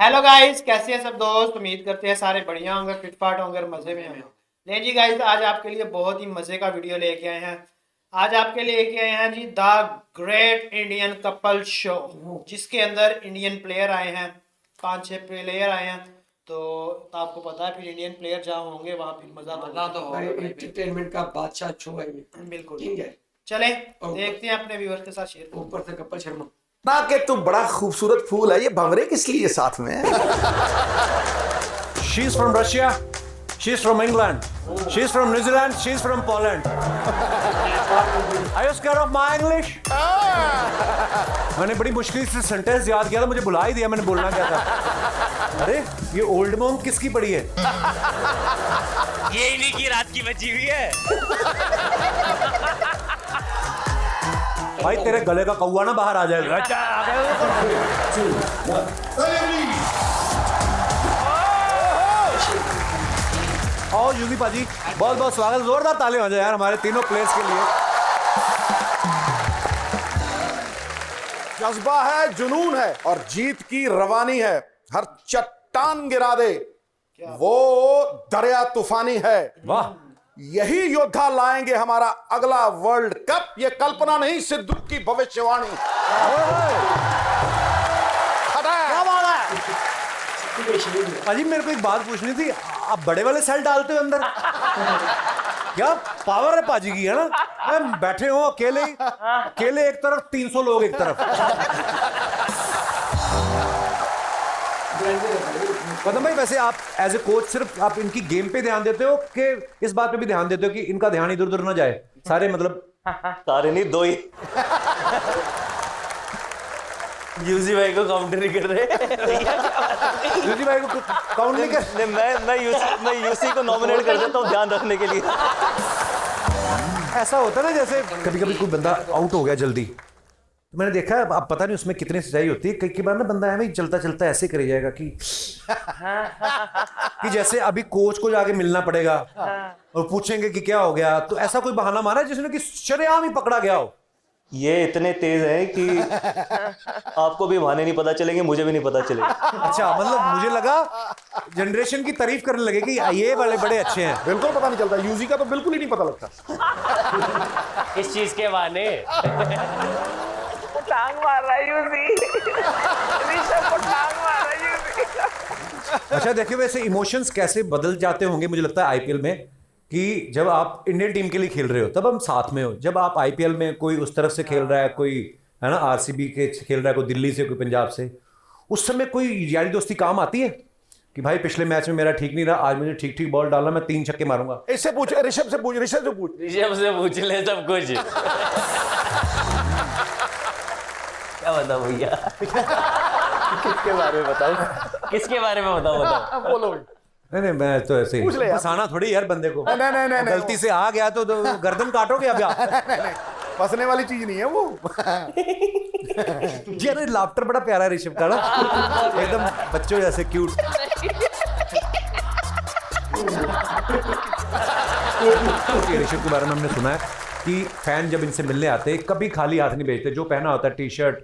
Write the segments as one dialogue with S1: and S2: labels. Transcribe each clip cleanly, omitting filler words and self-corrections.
S1: Hello guys, कैसे हैं सब दोस्त। उम्मीद करते हैं सारे बढ़िया होंगे, फिटफाट होंगे और मज़े में होंगे। नहीं जी गाइस, आज आपके लिए बहुत ही मज़े का वीडियो लेके आए हैं। आज आपके लिए लेके आए हैं जी the great Indian couple show, जिसके अंदर इंडियन प्लेयर आए हैं, 5-6 प्लेयर आए हैं। तो आपको पता है फिर इंडियन प्लेयर जहाँ होंगे वहाँ फिर मज़ा तो होगा।
S2: एंटरटेनमेंट का बादशाह शो है ये।
S1: बिल्कुल
S2: ठीक है।
S1: चले देखते हैं, अपने व्यूअर्स के साथ शेयर।
S2: ऊपर से कपिल शर्मा।
S3: ना कि तू बड़ा खूबसूरत फूल है, ये भंवरे किस लिए साथ में?
S4: She's from Russia. She's from England. She's from New Zealand. She's from Poland. Are you scared of my English? मैंने बड़ी मुश्किल से सेंटेंस याद किया था, मुझे भुला ही दिया मैंने बोलना क्या था। अरे ये ओल्ड मॉन्क किसकी पड़ी है?
S5: ये इन्हीं की रात की बची हुई है।
S4: भाई तेरे गले का कौवा ना बाहर आ जाएगा। आओ यूवी पाजी, बहुत बहुत स्वागत, जोरदार ताली हो जाए यार हमारे तीनों प्लेयर्स के लिए।
S3: जज्बा है, जुनून है और जीत की रवानी है। हर चट्टान गिरा दे वो दरिया तूफानी है।
S4: वाह,
S3: यही योद्धा लाएंगे हमारा अगला वर्ल्ड कप। ये कल्पना नहीं, सिद्धू की भविष्यवाणी।
S4: पाजी मेरे को एक बात पूछनी थी, आप बड़े वाले सेल डालते हो अंदर? क्या पावर है पाजी की, है ना? मैं बैठे हो अकेले एक तरफ, 300 लोग एक तरफ। पदम भाई, वैसे आप एज ए कोच सिर्फ आप इनकी गेम पे ध्यान देते हो कि इस बात पे भी ध्यान देते हो कि इनका ध्यान इधर उधर ना जाए? सारे मतलब
S5: सारे नहीं, दो ही। यूसी भाई को काउंटर नहीं कर रहे।
S4: यूसी भाई को काउंट नहीं कर।
S5: मैं यूसी को नॉमिनेट कर देता हूँ ध्यान रखने के लिए।
S4: ऐसा होता है ना, जैसे कभी कभी कोई बंदा आउट हो गया जल्दी, तो मैंने देखा है, आप पता नहीं उसमें कितनी सच्चाई होती है। कई बार ना बंदा है चलता चलता ऐसे कर जाएगा कि जैसे अभी कोच को जाके मिलना पड़ेगा और पूछेंगे कि क्या हो गया, तो ऐसा कोई बहाना मारा है जिसने कि शरेआम ही पकड़ा गया हो?
S5: ये इतने तेज हैं कि आपको भी बहाने नहीं पता चलेंगे, मुझे भी नहीं पता चलेगा।
S4: अच्छा, मतलब मुझे लगा जनरेशन की तारीफ करने लगे कि ये वाले बड़े अच्छे हैं।
S3: बिल्कुल पता नहीं चलता, यूजी का तो बिल्कुल ही नहीं पता लगता।
S5: इस चीज के बहाने
S6: टांग मार रहा है यूजी। ऋषभ को टांग मार रहा है यूजी।
S4: अच्छा देखिए, वैसे इमोशंस कैसे बदल जाते होंगे मुझे लगता है आईपीएल में, कि जब आप इंडियन टीम के लिए खेल रहे हो तब हम साथ में हो, जब आप आईपीएल में कोई उस तरफ से खेल रहा है, कोई है ना आरसीबी के खेल रहा है, कोई दिल्ली से, कोई पंजाब से, उस समय कोई यारी दोस्ती काम आती है कि भाई पिछले मैच में मेरा ठीक नहीं रहा, आज मुझे ठीक ठीक बॉल डालना, मैं 3 छक्के मारूंगा?
S3: इससे पूछ, ऋषभ से पूछ।
S5: ऋषभ से पूछ ले सब कुछ। क्या बताओ भैया? किसके बारे में बताओ? किसके बारे में बताओ?
S3: बोलो।
S4: नहीं, मैं तो ऐसे ही फंसाना थोड़ी यार बंदे को।
S3: नहीं,
S4: गलती से आ गया तो गर्दन काटोगे अब आप।
S3: नहीं, फंसने वाली चीज नहीं है वो।
S4: यार लाफ्टर बड़ा प्यारा है ऋषभ का ना, एकदम बच्चों जैसे क्यूट। ऋषभ के बारे में हमने सुना है कि फैन जब इनसे मिलने आते हैं कभी खाली हाथ नहीं भेजते, जो पहना होता है टी शर्ट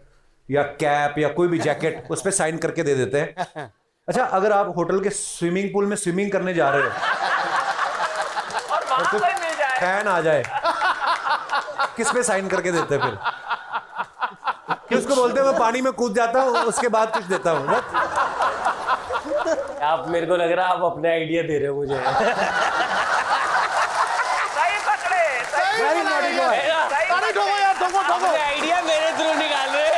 S4: या कैप या कोई भी जैकेट, उस पर साइन करके दे देते हैं। अच्छा, अगर आप होटल के स्विमिंग पूल में स्विमिंग करने जा रहे हो
S6: और वहां
S4: तो
S6: कोई मिल जाए,
S4: फैन आ जाए, किस पे साइन करके देते फिर? कि उसको बोलते हैं मैं पानी में कूद जाता हूँ, उसके बाद कुछ देता हूँ ना?
S5: आप, मेरे को लग रहा है आप अपने आइडिया दे रहे हो मुझे।
S6: सही पकड़े, सही
S5: अपने आइडिया मेरे थ्रू निकाल रहे।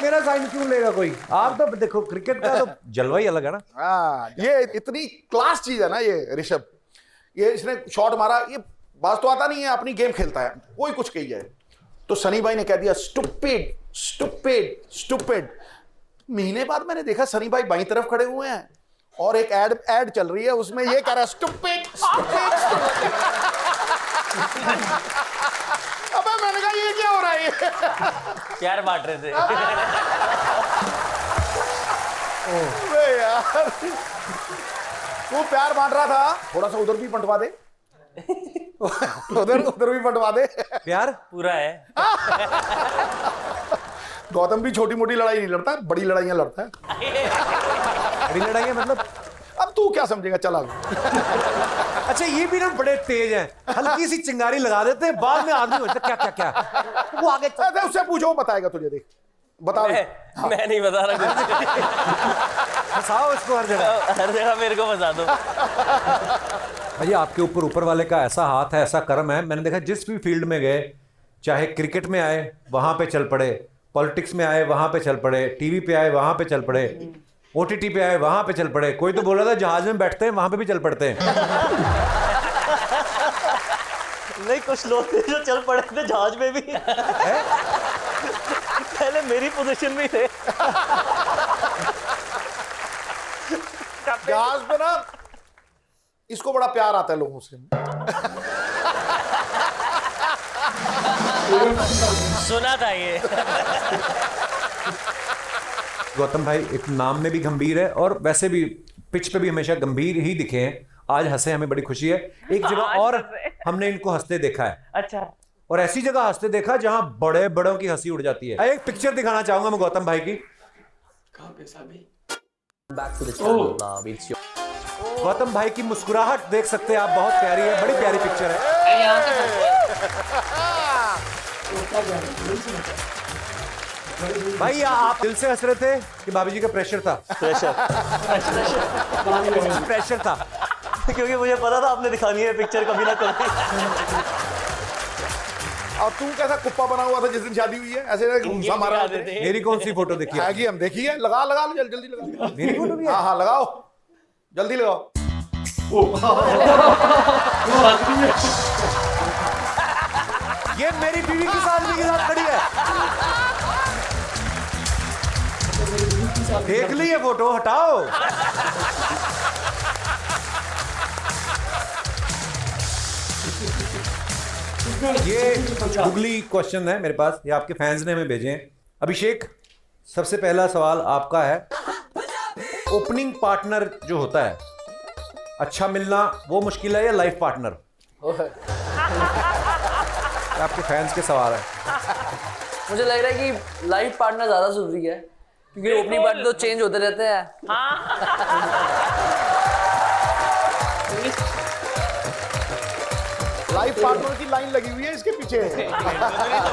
S4: मेरा साइन क्यों लेगा कोई? आप तो देखो क्रिकेट का तो जलवा ही अलग है ना।
S3: हाँ, ये इतनी क्लास चीज है ना ये ऋषभ। ये इसने शॉट मारा, ये बात तो आता नहीं है, अपनी गेम खेलता है, कोई कुछ कही जाए तो सनी भाई ने कह दिया स्टूपिड स्टूपिड स्टूपिड। महीने बाद मैंने देखा सनी भाई बाईं तरफ खड़े हुए हैं और एक एड चल रही है, उसमें ये कह रहा है स्टूपिड स्टूपिड। अबे मैंने कहा ये क्या हो रहा है?
S5: प्यार बांट रहे थे।
S3: यार वो प्यार बांट रहा था, थोड़ा सा उधर भी बंटवा दे। उधर भी बंटवा दे।
S4: प्यार
S5: पूरा है।
S3: गौतम भी छोटी मोटी लड़ाई नहीं लड़ता, बड़ी लड़ाइयां लड़ता है।
S4: बड़ी लड़ाई है मतलब?
S3: अब तू क्या समझेगा, चला।
S4: अच्छा ये भी ना बड़े तेज हैं, हल्की सी चिंगारी लगा देते हैं, बाद में आदमी हो जाता है, क्या क्या क्या वो आगे
S3: अरे उससे पूछो, वो बताएगा तुझे। देख बता।
S5: मैं नहीं बता रहा कुछ।
S4: फंसाओ इसको हर जगह
S5: मेरे को फंसा दो।
S4: भाई आपके ऊपर वाले का ऐसा हाथ है, ऐसा कर्म है। मैंने देखा जिस भी फील्ड में गए, चाहे क्रिकेट में आए वहां पे चल पड़े, पॉलिटिक्स में आए वहां पे चल पड़े, टीवी पे आए वहां पे चल पड़े, ओटीटी पे आए वहां पे चल पड़े। कोई तो बोल रहा था जहाज में बैठते हैं वहां पे भी चल पड़ते हैं।
S5: नहीं, कुछ लोग थे जो चल पड़े थे जहाज में भी। पहले मेरी पोजीशन में थे।
S3: जहाज पे ना इसको बड़ा प्यार आता है लोगों से।
S5: सुना था ये।
S4: गौतम भाई एक नाम में भी गंभीर है और वैसे भी पिच पे भी हमेशा गंभीर ही दिखे हैं। आज हंसे, हमें बड़ी खुशी है। एक जगह और हमने इनको हंसते देखा है।
S5: अच्छा।
S4: और ऐसी जगह हंसते देखा जहां बड़े बड़ों की हंसी उड़ जाती है। एक पिक्चर दिखाना चाहूंगा मैं गौतम भाई की। गौतम भाई की मुस्कुराहट देख सकते हैं आप, बहुत प्यारी है, बड़ी प्यारी पिक्चर है। भाई आप दिल से हंस रहे थे कि भाभी जी का प्रेशर था? प्रेशर था
S5: क्योंकि मुझे पता था आपने दिखानी है पिक्चर, कभी ना कभी।
S3: और तू कैसा कुप्पा बना हुआ था जिस दिन शादी हुई है, ऐसे घूसा मारा हुआ था।
S4: मेरी कौन सी फोटो देखी है?
S3: आएगी, हम देखी है। लगा लगा जल्दी लगा।
S4: मेरी फोटो भी है?
S3: हाँ हाँ लगाओ, जल्दी लगाओ।
S4: ये मेरी बीवी की साथ खड़ी है। देख ली ये फोटो, हटाओ। ये गूगली क्वेश्चन है मेरे पास, ये आपके फैंस ने हमें भेजे हैं। अभिषेक, सबसे पहला सवाल आपका है, ओपनिंग पार्टनर जो होता है अच्छा मिलना वो मुश्किल है या लाइफ पार्टनर? आपके फैंस के सवाल है।
S7: मुझे लग रहा है कि लाइफ पार्टनर ज्यादा जरूरी है, क्योंकि ओपनिंग पार्टनर तो चेंज होते रहते हैं।
S3: लाइफ पार्टनर की लाइन लगी हुई है इसके पीछे।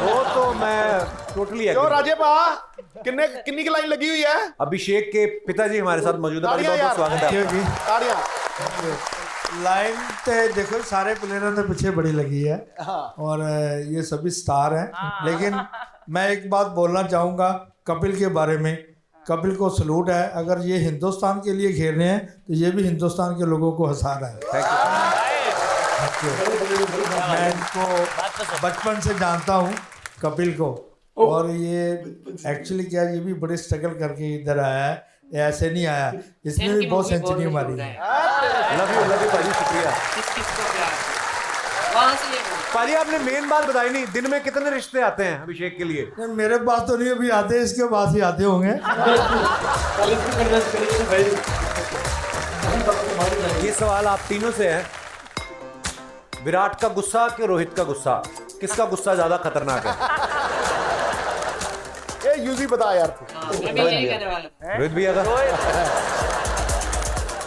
S4: वो तो मैं टोटली
S3: क्यों राजे पा, किन्नी की लाइन लगी हुई है?
S4: अभिषेक के पिताजी हमारे साथ मौजूद है, बहुत बहुत स्वागत है।
S3: ताड़ियां।
S8: लाइन ते देखो सारे प्लेयरों के पीछे बड़ी लगी है और ये सभी स्टार हैं, लेकिन मैं एक बात बोलना चाहूँगा कपिल के बारे में। कपिल को सलूट है, अगर ये हिंदुस्तान के लिए खेल रहे हैं तो ये भी हिंदुस्तान के लोगों को हंसा रहा है। मैं इनको बचपन से जानता हूँ कपिल को, और ये एक्चुअली क्या, ये भी बड़े स्ट्रगल करके इधर आया है, ऐसे नहीं आया। इसमें भी बहुत सेंचुरी मारी है।
S4: लव यू भाई, शुक्रिया। पाजी आपने मेन बात बताई नहीं, दिन में कितने रिश्ते आते हैं अभिषेक के लिए?
S8: मेरे पास तो नहीं अभी आते, इसके पास ही आते होंगे।
S4: ये सवाल आप तीनों से है। विराट का गुस्सा कि रोहित का गुस्सा, किसका गुस्सा ज्यादा खतरनाक है?
S3: ये यूजी बता यार तू।
S4: रोहित भैया का।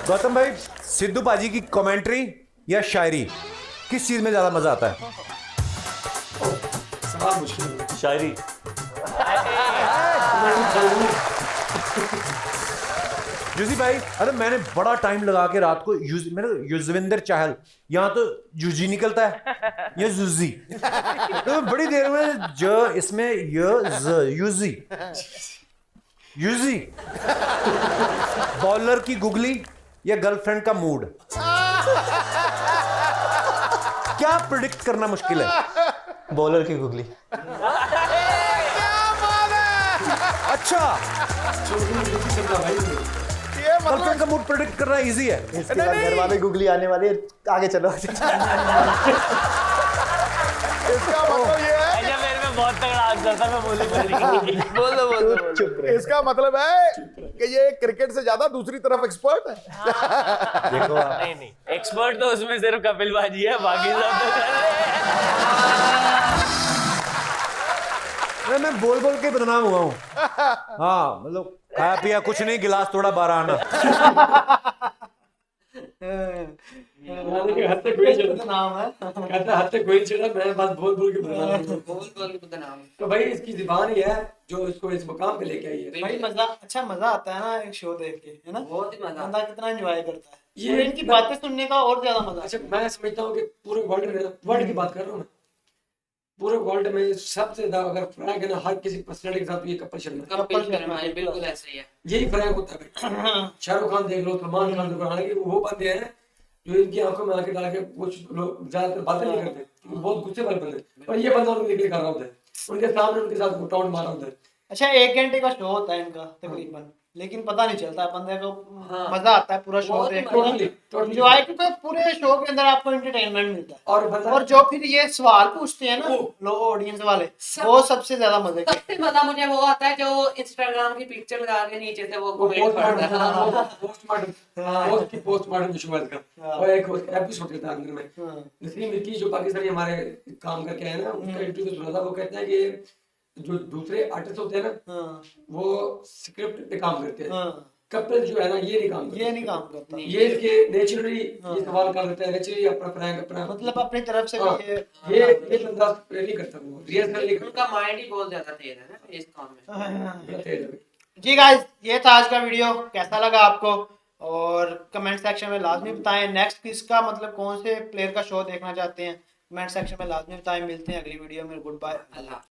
S4: गौतम भाई, सिद्धू पाजी की कमेंट्री या शायरी, किस चीज में ज्यादा मजा आता है?
S5: शायरी।
S4: यूजी भाई, अरे मैंने बड़ा टाइम लगा के रात को मैंने युजविंदर चाहल, यहाँ तो यूजी निकलता है या यूजी, तो बड़ी देर में ज इसमें यूजी यूजी। बॉलर की गुगली या गर्लफ्रेंड का मूड, क्या प्रिडिक्ट करना मुश्किल है?
S5: बॉलर की गुगली।
S4: अच्छा, गर्लफ्रेंड का मूड प्रेडिक्ट करना इजी है।
S9: इसके बाद घर वाले गुगली आने वाली है, आगे चलो।
S3: इसका मतलब ये है,
S5: मेरे में बहुत तगड़ा आंसर था, मैं बोली
S7: बोलो।
S3: इसका मतलब है कि ये क्रिकेट से ज्यादा दूसरी तरफ एक्सपर्ट है।
S4: देखो
S5: नहीं, एक्सपर्ट तो उसमें सिर्फ कपिल बाजी है, बाकी सब तो कर रहे हैं।
S4: अरे मैं बोल बोल के बदनाम हुआ हूँ। हाँ मतलब खाया पिया कुछ नहीं, गिलास थोड़ा 12 आना।
S2: हद तक कोई चला,
S1: नाम है
S2: कहता हद तक कोई चला, मैं बस बोल बोल के बदनाम। तो भाई इसकी जुबान ही है जो इसको इस मुकाम पे लेके आई है।
S1: भाई मजा आता है ना एक शो देख के, है ना?
S7: बहुत ही मजा
S1: बंदा कितना एंजॉय करता है,
S2: ये
S1: और इनकी बातें सुनने का और ज्यादा मजा
S2: अच्छा मैं समझता हूँ कि पूरे वर्ल्ड की बात कर रहा हूँ मैं, पूरे वर्ल्ड में सबसे ज्यादा अगर फ्रैंक है ना हर किसी पर्सनैलिटी के साथ, ये कपिल शर्मा।
S7: कपिल शर्मा है, बिल्कुल ऐसे ही है।
S2: यही फ्रैंक होता है भाई। शाहरुख खान देख लो, सलमान खान देख लो, हालांकि वो बंदे हैं जो इनकी आंखों में आंखें डाल के कुछ लोग ज्यादातर बातें नहीं करते क्योंकि बहुत गुस्से वाले बंदे, पर ये बंदा उनको निकल कर रहा होता है, उनके सामने उनके साथ टाउन मारा होता है।
S1: अच्छा 1 घंटे का शो होता है इनका तकरीबन, लेकिन पता नहीं चलता, बंदे को मजा आता है पूरा शो
S7: बहुत ही
S1: देख
S2: totally,
S1: के,
S2: totally।
S1: एंजॉय, क्योंकि पूरे शो के अंदर आपको एंटरटेनमेंट मिलता है।
S2: और बंदा
S1: और जो फिर ये सवाल पूछते हैं ना लोग ऑडियंस वाले, वो सबसे ज्यादा मजे के।
S7: सबसे मजा मुझे वो आता है जो इंस्टाग्राम की पिक्चर लगा के नीचे से वो कमेंट पढ़ता है।
S2: पोस्टमार्टम शुरुआत का और एक एपिसोड के अंदर में नसीम मिर्की जो पाकिस्तानी हमारे काम करके आए ना, उसका इंटरव्यू सुना था। वो कहते हैं कि जो दूसरे आर्टिस्ट होते हैं ना वो स्क्रिप्ट पे काम करते हैं, कपिल जो है ना ये नहीं काम करता,
S1: ये नहीं काम करता,
S2: ये इसके नेचुरली ये सवाल कर देता है, नेचुरली अपना प्रैंक अपना
S1: मतलब अपनी तरफ से
S2: हाँ,
S1: भी
S2: ये बंदा नहीं करता, वो रिहर्सल नहीं करता।
S7: उनका माइंड ही बहुत ज्यादा तेज है ना इस काम में।
S2: बड़ा तेज है।
S1: जी गाइस, ये था आज का वीडियो, कैसा लगा आपको? और कमेंट सेक्शन में लाजमी बताएं नेक्स्ट किसका, मतलब कौन से प्लेयर का शो देखना चाहते हैं, कमेंट सेक्शन में लाजमी बताएं। मिलते हैं अगली वीडियो में, गुड बाय।
S7: अल्लाह।